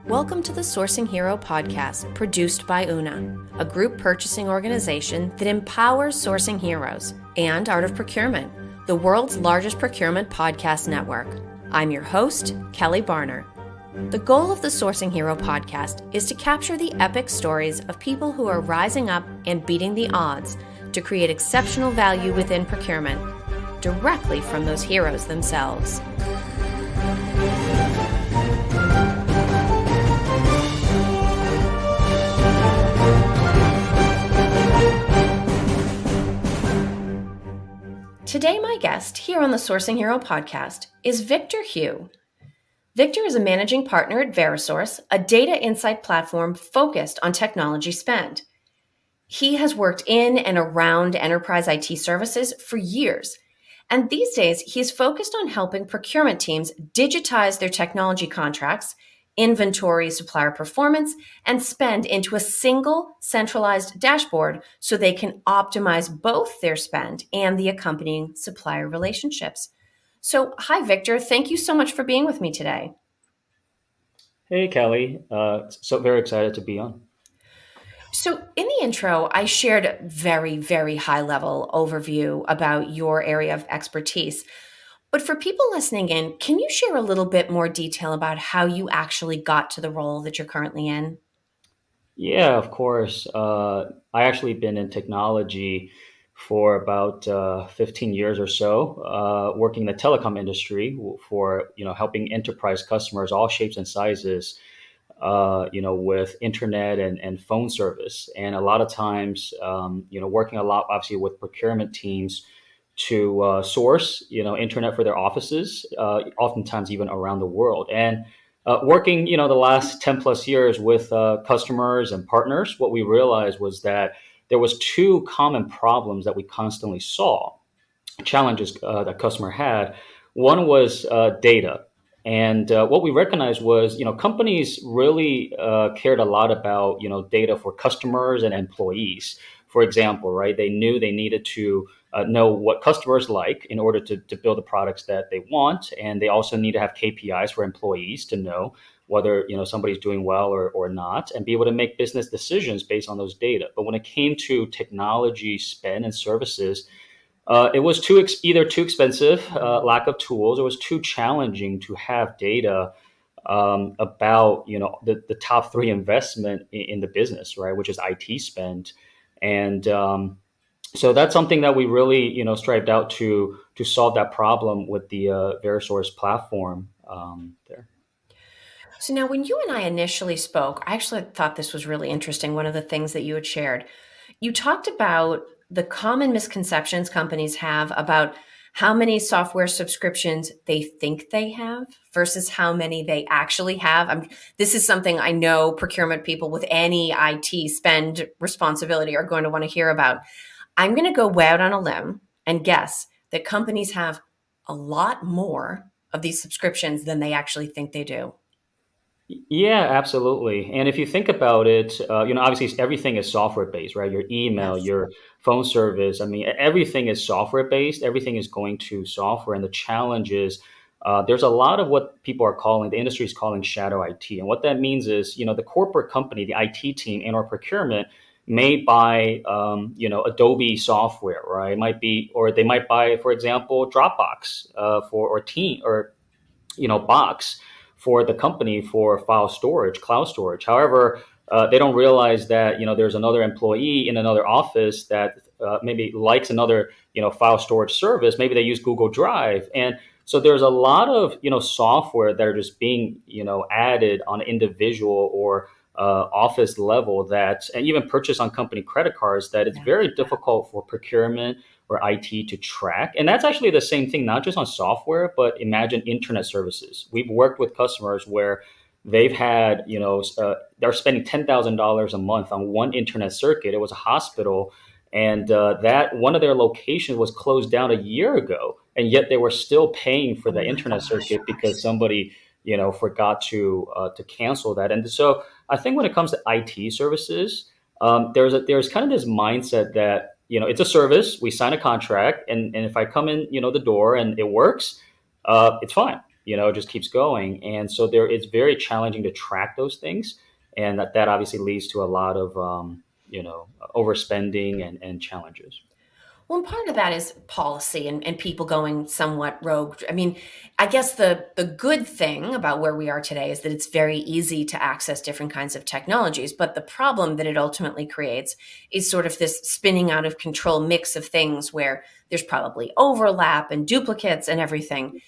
Welcome to the Sourcing Hero podcast, produced by Una, a group purchasing organization that empowers sourcing heroes, and Art of Procurement, the world's largest procurement podcast network. I'm your host, Kelly Barner. The goal of the Sourcing Hero podcast is to capture the epic stories of people who are rising up and beating the odds to create exceptional value within procurement, directly from those heroes themselves. Today, my guest here on the Sourcing Hero podcast is Victor Hou. Victor is a managing partner at Varisource, a data insight platform focused on technology spend. He has worked in and around enterprise IT services for years, and these days he's focused on helping procurement teams digitize their technology contracts, inventory, supplier performance, and spend into a single centralized dashboard so they can optimize both their spend and the accompanying supplier relationships. So, hi, Victor. Thank you so much for being with me today. Hey, Kelly. So very excited to be on. So, in the intro, I shared a very, very high level overview about your area of expertise. But for people listening in, can you share a little bit more detail about how you actually got to the role that you're currently in? Yeah, of course. I actually been in technology for about 15 years or so, working in the telecom industry for helping enterprise customers, all shapes and sizes, with internet and phone service, and a lot of times, working a lot obviously with procurement teams to source, internet for their offices, oftentimes even around the world. And working, the last 10 plus years with customers and partners, what we realized was that there was two common problems that we constantly saw, challenges that customer had. One was data. And what we recognized was, companies really cared a lot about, data for customers and employees. For example, right, they knew they needed to know what customers like in order to build the products that they want. And they also need to have KPIs for employees to know whether, somebody's doing well or not, and be able to make business decisions based on those data. But when it came to technology spend and services, it was either too expensive, lack of tools, or was too challenging to have data about the top three investment in the business, right, which is IT spend, and so that's something that we really strived out to solve that problem with the Varisource platform there. So, now when you and I initially spoke, I actually thought this was really interesting. One of the things that you had shared, you talked about the common misconceptions companies have about how many software subscriptions they think they have versus how many they actually have. This is something I know procurement people with any IT spend responsibility are going to want to hear about. I'm going to go way out on a limb and guess that companies have a lot more of these subscriptions than they actually think they do. Yeah, absolutely. And if you think about it, obviously everything is software based, right? Your email, Yes. your phone service. I mean, everything is software based. Everything is going to software. And the challenge is there's a lot of what people are calling, the industry is calling shadow IT. And what that means is, the corporate company, the IT team and or procurement may buy, Adobe software, right? It might be, or they might buy, for example, Dropbox or Team or box for the company for file storage, cloud storage. However, they don't realize that there's another employee in another office that maybe likes another file storage service. Maybe they use Google Drive, and so there's a lot of software that are just being added on individual or office level that, and even purchase on company credit cards, that it's Yeah. very difficult for procurement or IT to track. And that's actually the same thing, not just on software, but imagine internet services. We've worked with customers where they've had, they're spending $10,000 a month on one internet circuit. It was a hospital. And that one of their locations was closed down a year ago. And yet they were still paying for Oh the my internet gosh. circuit because somebody, forgot to cancel that. And so I think when it comes to IT services, there's kind of this mindset that it's a service. We sign a contract, and if I come in the door and it works, it's fine. it just keeps going. And so there, it's very challenging to track those things. And that obviously leads to a lot of, overspending and challenges. Well, and part of that is policy and people going somewhat rogue. I mean, I guess the good thing about where we are today is that it's very easy to access different kinds of technologies. But the problem that it ultimately creates is sort of this spinning out of control mix of things where there's probably overlap and duplicates and everything.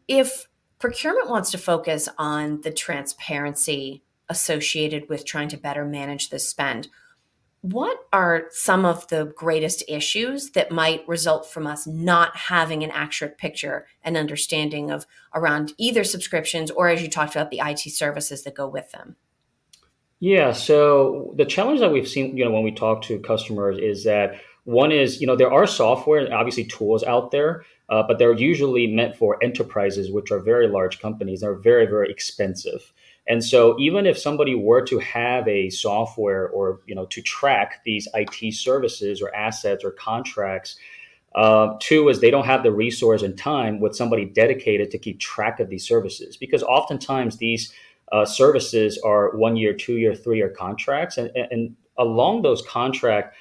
If procurement wants to focus on the transparency associated with trying to better manage the spend, what are some of the greatest issues that might result from us not having an accurate picture and understanding of around either subscriptions or, as you talked about, the IT services that go with them? Yeah, so the challenge that we've seen, when we talk to customers is that one is, there are software and obviously tools out there, but they're usually meant for enterprises, which are very large companies. They're very, very expensive. And so even if somebody were to have a software or, to track these IT services or assets or contracts, two is they don't have the resource and time with somebody dedicated to keep track of these services, because oftentimes these services are 1 year, 2 year, 3 year contracts, and along those contract,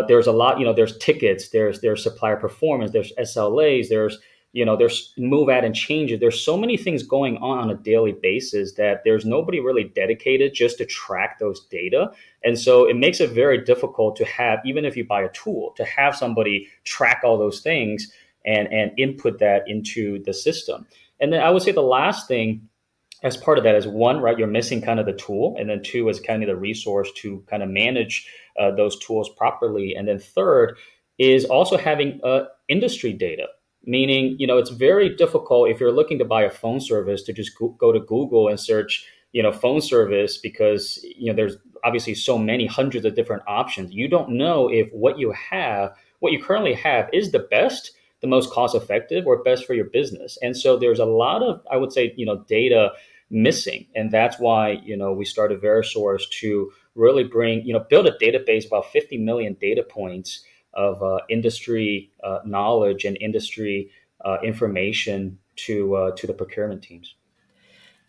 there's a lot. There's tickets, there's supplier performance, there's SLAs, there's move out and changes. There's so many things going on a daily basis that there's nobody really dedicated just to track those data. And so it makes it very difficult to have, even if you buy a tool, to have somebody track all those things and input that into the system. And then I would say the last thing as part of that is, one, right, you're missing kind of the tool, and then two is kind of the resource to kind of manage those tools properly, and then third is also having industry data. Meaning, it's very difficult if you're looking to buy a phone service to just go to Google and search, phone service, because there's obviously so many hundreds of different options. You don't know if what you currently have, is the best, the most cost effective, or best for your business. And so there's a lot of, I would say, data missing. And that's why, we started Varisource to really bring, build a database of about 50 million data points of industry knowledge and industry information to the procurement teams.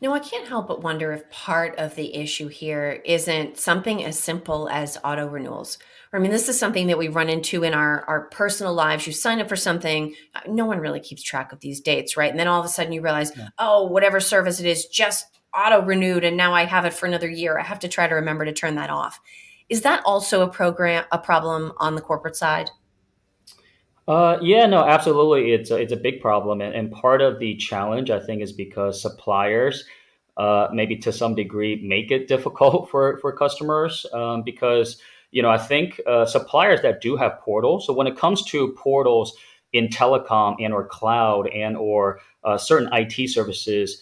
Now, I can't help but wonder if part of the issue here isn't something as simple as auto renewals. I mean, this is something that we run into in our personal lives. You sign up for something, no one really keeps track of these dates, right? And then all of a sudden you realize, Yeah. oh, whatever service it is just auto renewed, and now I have it for another year. I have to try to remember to turn that off. Is that also a problem on the corporate side? Yeah, no, absolutely. It's a big problem, and part of the challenge, I think, is because suppliers, maybe to some degree, make it difficult for customers, because I think suppliers that do have portals. So when it comes to portals in telecom and or cloud and or certain IT services,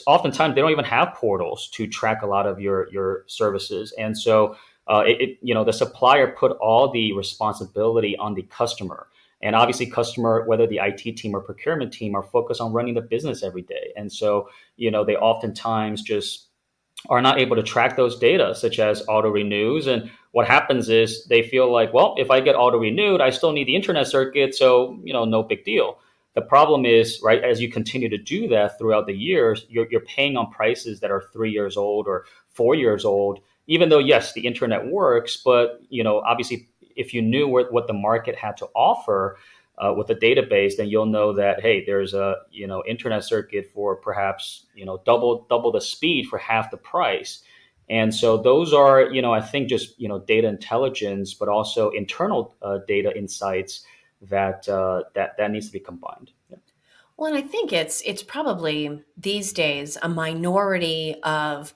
oftentimes they don't even have portals to track a lot of your services, and so the supplier put all the responsibility on the customer. And obviously, customer, whether the IT team or procurement team, are focused on running the business every day. And so, they oftentimes just are not able to track those data, such as auto renews. And what happens is they feel like, well, if I get auto renewed, I still need the internet circuit, so no big deal. The problem is, right, as you continue to do that throughout the years, you're paying on prices that are 3 years old or 4 years old. Even though, yes, the internet works, but obviously, if you knew what the market had to offer with the database, then you'll know that, hey, there's a internet circuit for perhaps double the speed for half the price. And so those are, I think, just data intelligence, but also internal data insights that needs to be combined. Yeah. Well, and I think it's probably these days a minority of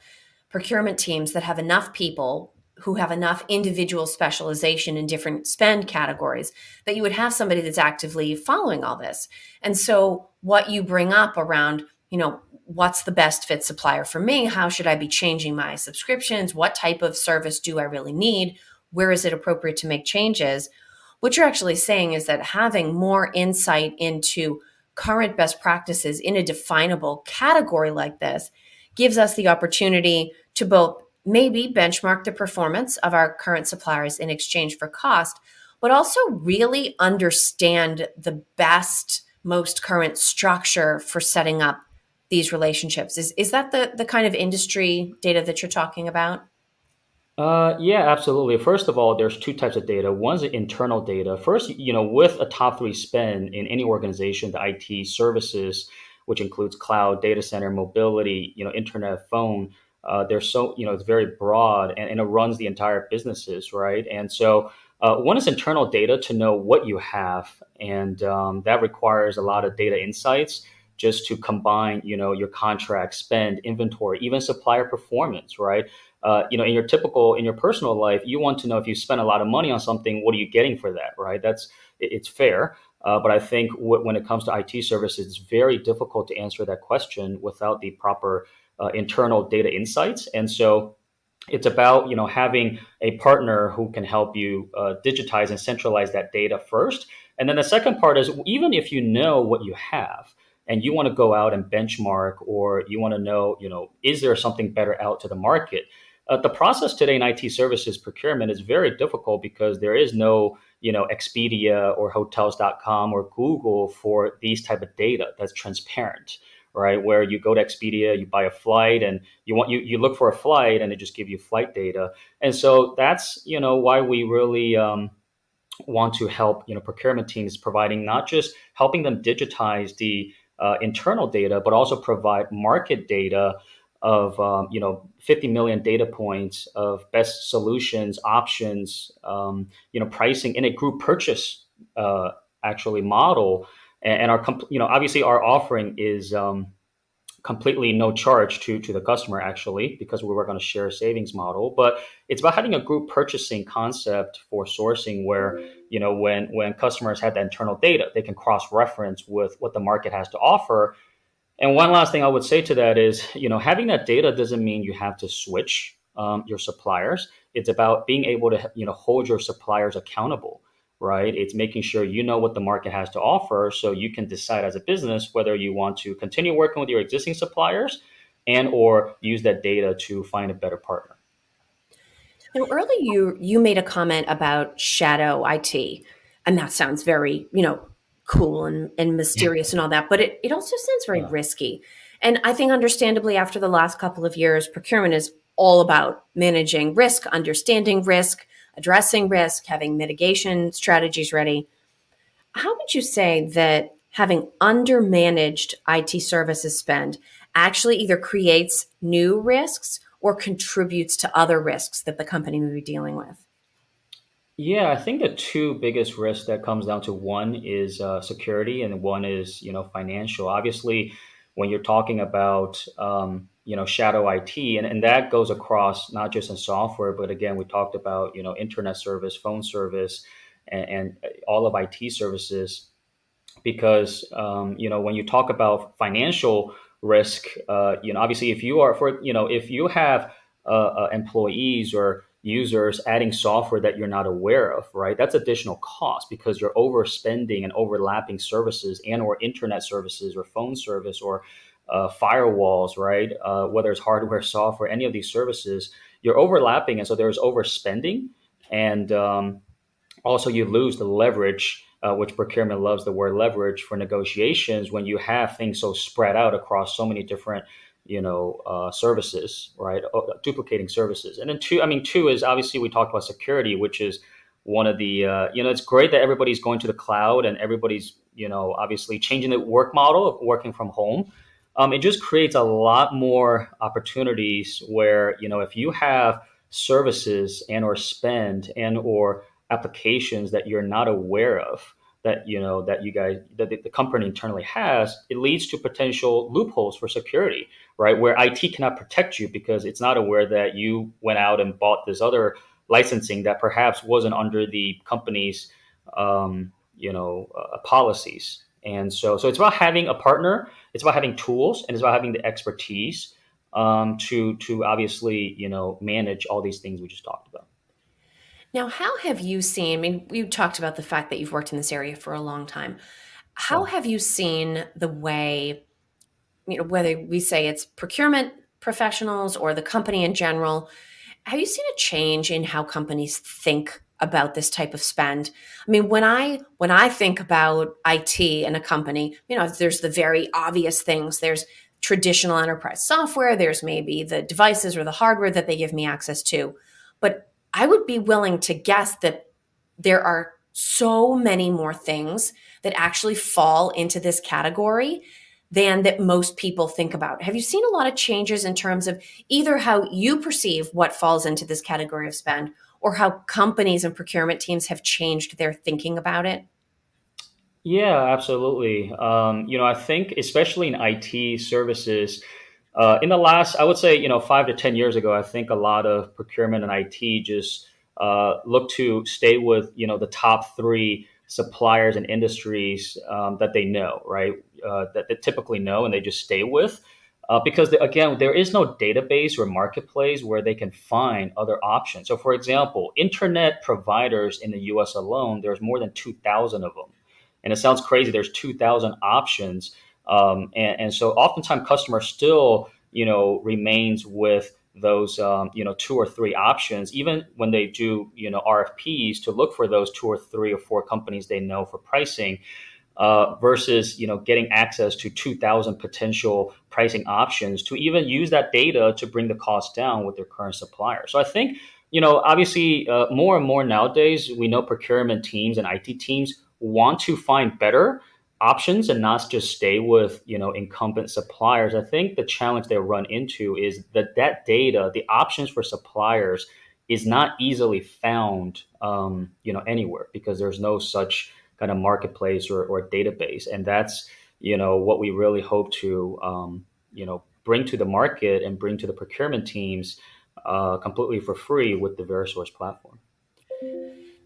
procurement teams that have enough people who have enough individual specialization in different spend categories that you would have somebody that's actively following all this. And so what you bring up around, what's the best fit supplier for me? How should I be changing my subscriptions? What type of service do I really need? Where is it appropriate to make changes? What you're actually saying is that having more insight into current best practices in a definable category like this gives us the opportunity to both maybe benchmark the performance of our current suppliers in exchange for cost, but also really understand the best most current structure for setting up these relationships? Is that the kind of industry data that you're talking about? Yeah, absolutely. First of all, there's two types of data. One's the internal data. First, with a top three spend in any organization, the IT services, which includes cloud, data center, mobility, internet, phone. They're so, it's very broad and it runs the entire businesses, right? And so, one is internal data to know what you have, and that requires a lot of data insights just to combine, your contract, spend, inventory, even supplier performance, right? In your personal life, you want to know if you spend a lot of money on something, what are you getting for that, right? It's fair. But I think when it comes to IT services, it's very difficult to answer that question without the proper internal data insights. And so it's about having a partner who can help you digitize and centralize that data first, and then the second part is, even if you know what you have and you want to go out and benchmark, or you want to know, is there something better out to the market. The process today in IT services procurement is very difficult because there is no Expedia or hotels.com or Google for these type of data that's transparent, right? Where you go to Expedia, you buy a flight, and you look for a flight, and they just give you flight data. And so that's why we really want to help procurement teams, providing not just helping them digitize the internal data, but also provide market data of 50 million data points of best solutions, options, pricing in a group purchase actually model. And our obviously our offering is completely no charge to the customer, actually, because we work on a share savings model. But it's about having a group purchasing concept for sourcing, where when customers have the internal data, they can cross reference with what the market has to offer. And one last thing I would say to that is, having that data doesn't mean you have to switch your suppliers. It's about being able to, hold your suppliers accountable, right? It's making sure you know what the market has to offer, so you can decide as a business whether you want to continue working with your existing suppliers and or use that data to find a better partner. Now, earlier you made a comment about shadow IT, and that sounds very, cool and mysterious and all that, but it also sounds very Yeah. risky. And I think understandably after the last couple of years, procurement is all about managing risk, understanding risk, addressing risk, having mitigation strategies ready. How would you say that having undermanaged IT services spend actually either creates new risks or contributes to other risks that the company may be dealing with? Yeah, I think the two biggest risks that comes down to, one is security, and one is financial. Obviously, when you're talking about shadow IT, and that goes across not just in software, but again we talked about internet service, phone service, and all of IT services, because when you talk about financial risk, obviously if you have employees or users adding software that you're not aware of, right? That's additional cost because you're overspending and overlapping services and or internet services or phone service or firewalls, right? Whether it's hardware, software, any of these services, you're overlapping, and so there's overspending, and also you lose the leverage, which procurement loves the word leverage for negotiations, when you have things so spread out across so many different services, right? Duplicating services. And then two is obviously, we talked about security, which is one of the it's great that everybody's going to the cloud and everybody's obviously changing the work model of working from home. It just creates a lot more opportunities where if you have services and or spend and or applications that you're not aware of, that the company internally has, it leads to potential loopholes for security, right? Where IT cannot protect you because it's not aware that you went out and bought this other licensing that perhaps wasn't under the company's policies. And so it's about having a partner, it's about having tools, and it's about having the expertise to obviously manage all these things we just talked about. Now, how have you seen? I mean, you talked about the fact that you've worked in this area for a long time. How Yeah. have you seen the way, whether we say it's procurement professionals or the company in general, have you seen a change in how companies think about this type of spend. I mean, when I think about IT in a company, there's the very obvious things. There's traditional enterprise software, there's maybe the devices or the hardware that they give me access to. But I would be willing to guess that there are so many more things that actually fall into this category than that most people think about. Have you seen a lot of changes in terms of either how you perceive what falls into this category of spend or how companies and procurement teams have changed their thinking about it? Yeah, absolutely. I think especially in IT services, in the last, I would say, 5 to 10 years ago, I think a lot of procurement and IT just look to stay with, the top three suppliers and industries that they know, right? That they typically know and they just stay with. Because again, there is no database or marketplace where they can find other options. So, for example, internet providers in the U.S. alone, there's more than 2,000 of them, and it sounds crazy. There's 2,000 options, and so oftentimes customers still remains with those two or three options, even when they do RFPs to look for those two or three or four companies they know for pricing, versus getting access to 2,000 potential pricing options to even use that data to bring the cost down with their current supplier. So I think obviously more and more nowadays we know procurement teams and IT teams want to find better options and not just stay with incumbent suppliers. I think the challenge they run into is that data, the options for suppliers, is not easily found anywhere, because there's no such kind of marketplace or database. And that's what we really hope to bring to the market and bring to the procurement teams completely for free with the Varisource platform.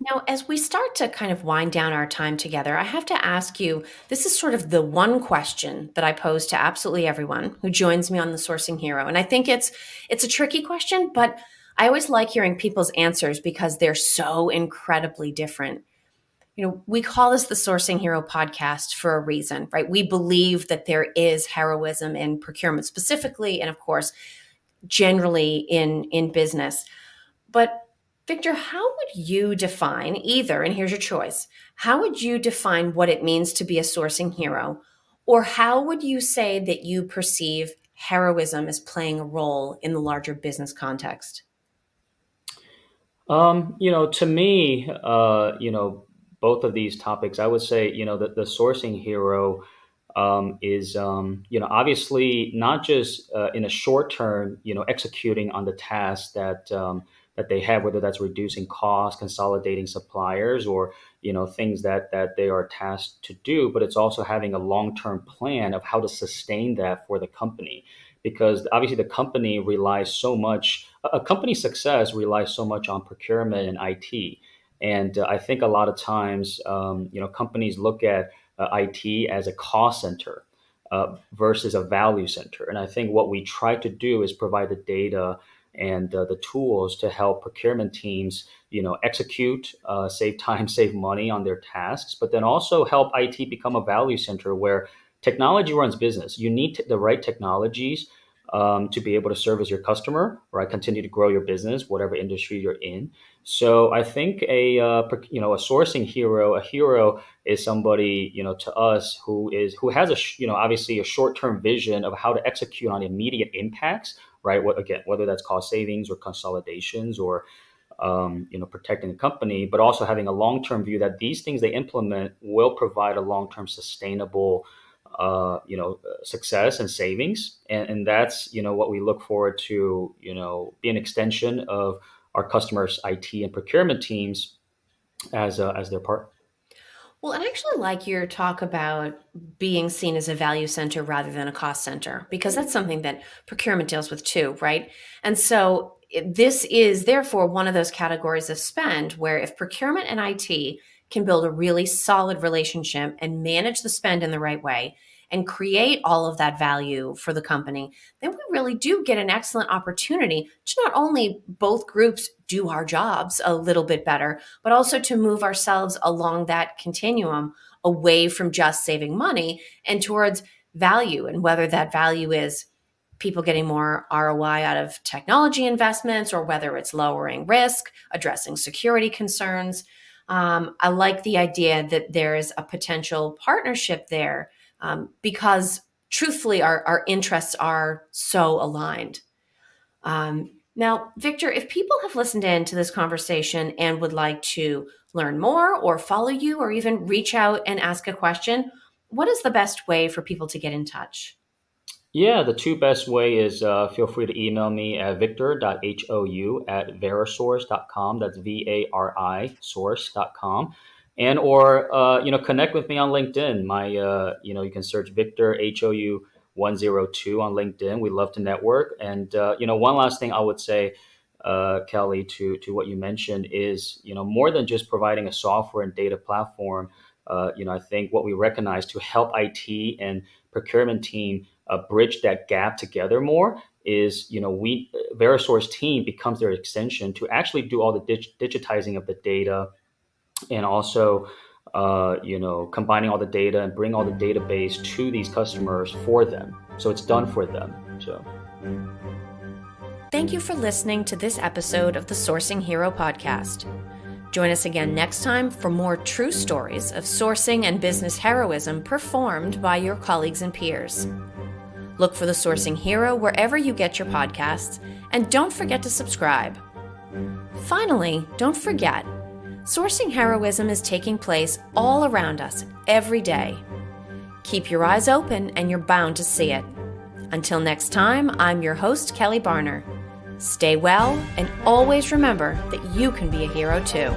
Now, as we start to kind of wind down our time together, I have to ask you, this is sort of the one question that I pose to absolutely everyone who joins me on the Sourcing Hero. And I think it's a tricky question, but I always like hearing people's answers because they're so incredibly different. We call this the Sourcing Hero podcast for a reason, right? We believe that there is heroism in procurement specifically, and of course, generally in business. But Victor, how would you define either, and here's your choice, how would you define what it means to be a sourcing hero? Or how would you say that you perceive heroism as playing a role in the larger business context? To me, both of these topics, I would say, the sourcing hero is, obviously not just in a short term, executing on the tasks that they have, whether that's reducing costs, consolidating suppliers, or things that they are tasked to do, but it's also having a long term plan of how to sustain that for the company, because obviously the company relies so much. A company's success relies so much on procurement and IT. And I think a lot of times, companies look at IT as a cost center versus a value center. And I think what we try to do is provide the data and the tools to help procurement teams, execute, save time, save money on their tasks, but then also help IT become a value center where technology runs business. You need the right technologies to be able to service your customer, right? Continue to grow your business, whatever industry you're in. So I think a sourcing hero, a hero is somebody to us who has obviously a short term vision of how to execute on immediate impacts, right? Again, whether that's cost savings or consolidations or protecting the company, but also having a long term view that these things they implement will provide a long term sustainable success and savings, and that's what we look forward to be an extension of our customers' IT and procurement teams as their partner. Well, I actually like your talk about being seen as a value center rather than a cost center, because that's something that procurement deals with too, right? And so this is therefore one of those categories of spend where if procurement and IT can build a really solid relationship and manage the spend in the right way and create all of that value for the company, then we really do get an excellent opportunity to not only both groups do our jobs a little bit better, but also to move ourselves along that continuum away from just saving money and towards value. And whether that value is people getting more ROI out of technology investments, or whether it's lowering risk, addressing security concerns. I like the idea that there is a potential partnership there, because truthfully, our interests are so aligned. Now, Victor, if people have listened in to this conversation and would like to learn more or follow you or even reach out and ask a question, what is the best way for people to get in touch? Yeah, the two best way is feel free to email me at victor.hou@varisource.com. That's VARI source.com. And or connect with me on LinkedIn. You can search Victor HOU 102 on LinkedIn. We love to network. And one last thing I would say, Kelly, to what you mentioned is, more than just providing a software and data platform. I think what we recognize to help IT and procurement team bridge that gap together more is, we Verisource team becomes their extension to actually do all the digitizing of the data, and also combining all the data and bring all the database to these customers for them, so it's done for them. So thank you for listening to this episode of the Sourcing Hero podcast. Join us again next time for more true stories of sourcing and business heroism performed by your colleagues and peers. Look for the Sourcing Hero wherever you get your podcasts, and don't forget to subscribe. Finally, don't forget, sourcing heroism is taking place all around us every day. Keep your eyes open and you're bound to see it. Until next time, I'm your host, Kelly Barner. Stay well, and always remember that you can be a hero too.